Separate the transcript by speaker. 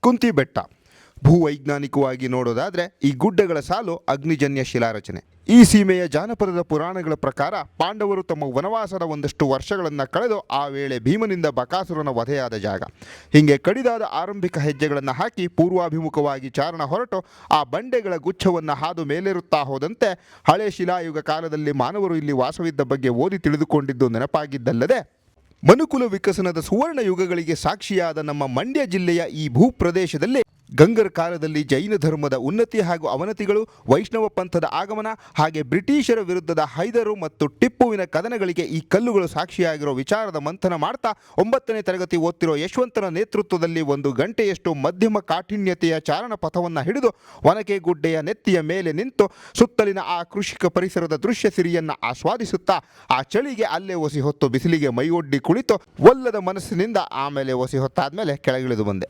Speaker 1: ಕುಂತಿ ಬೆಟ್ಟ. ಭೂವೈಜ್ಞಾನಿಕವಾಗಿ ನೋಡೋದಾದರೆ ಈ ಗುಡ್ಡಗಳ ಸಾಲು ಅಗ್ನಿಜನ್ಯ ಶಿಲಾರಚನೆ. ಈ ಸೀಮೆಯ ಜಾನಪದದ ಪುರಾಣಗಳ ಪ್ರಕಾರ ಪಾಂಡವರು ತಮ್ಮ ವನವಾಸದ ಒಂದಷ್ಟು ವರ್ಷಗಳನ್ನು ಕಳೆದು ಆ ವೇಳೆ ಭೀಮನಿಂದ ಬಕಾಸುರನ ವಧೆಯಾದ ಜಾಗ. ಹೀಗೆ ಕಡಿದಾದ ಆರಂಭಿಕ ಹೆಜ್ಜೆಗಳನ್ನು ಹಾಕಿ ಪೂರ್ವಾಭಿಮುಖವಾಗಿ ಚಾರಣ ಹೊರಟು ಆ ಬಂಡೆಗಳ ಗುಚ್ಛವನ್ನು ಹಾದು ಮೇಲೇರುತ್ತಾ ಹೋದಂತೆ ಹಳೆ ಶಿಲಾಯುಗ ಕಾಲದಲ್ಲಿ ಮಾನವರು ಇಲ್ಲಿ ವಾಸವಿದ್ದ ಬಗ್ಗೆ ಓದಿ ತಿಳಿದುಕೊಂಡಿದ್ದು ನೆನಪಾಗಿದ್ದಲ್ಲದೆ ಮನುಕುಲ ವಿಕಸನದ ಸುವರ್ಣ ಯುಗಗಳಿಗೆ ಸಾಕ್ಷಿಯಾದ ನಮ್ಮ ಮಂಡ್ಯ ಜಿಲ್ಲೆಯ ಈ ಭೂಪ್ರದೇಶದಲ್ಲಿ ಗಂಗರ ಕಾಲದಲ್ಲಿ ಜೈನ ಧರ್ಮದ ಉನ್ನತಿ ಹಾಗೂ ಅವನತಿಗಳು, ವೈಷ್ಣವ ಪಂಥದ ಆಗಮನ, ಹಾಗೆ ಬ್ರಿಟಿಷರ ವಿರುದ್ಧದ ಹೈದರು ಮತ್ತು ಟಿಪ್ಪುವಿನ ಕದನಗಳಿಗೆ ಈ ಕಲ್ಲುಗಳು ಸಾಕ್ಷಿಯಾಗಿರೋ ವಿಚಾರದ ಮಂಥನ ಮಾಡ್ತಾ 9ನೇ ತರಗತಿ ಓದ್ತಿರೋ ಯಶವಂತನ ನೇತೃತ್ವದಲ್ಲಿ 1 ಗಂಟೆಯಷ್ಟು ಮಧ್ಯಮ ಕಾಠಿಣ್ಯತೆಯ ಚಾರಣ ಪಥವನ್ನು ಹಿಡಿದು ಒನಕೆಗುಡ್ಡೆಯ ನೆತ್ತಿಯ ಮೇಲೆ ನಿಂತು ಸುತ್ತಲಿನ ಆ ಕೃಷಿಕ ಪರಿಸರದ ದೃಶ್ಯ ಸಿರಿಯನ್ನು ಆಸ್ವಾದಿಸುತ್ತಾ ಆ ಚಳಿಗೆ ಅಲ್ಲೇ ಒಸಿ ಹೊತ್ತು ಬಿಸಿಲಿಗೆ ಮೈಯೊಡ್ಡಿ ಕುಳಿತು ಒಲ್ಲದ ಮನಸ್ಸಿನಿಂದ ಆಮೇಲೆ ಒಸಿ ಹೊತ್ತಾದ್ಮೇಲೆ ಕೆಳಗಿಳಿದು ಬಂದೆ.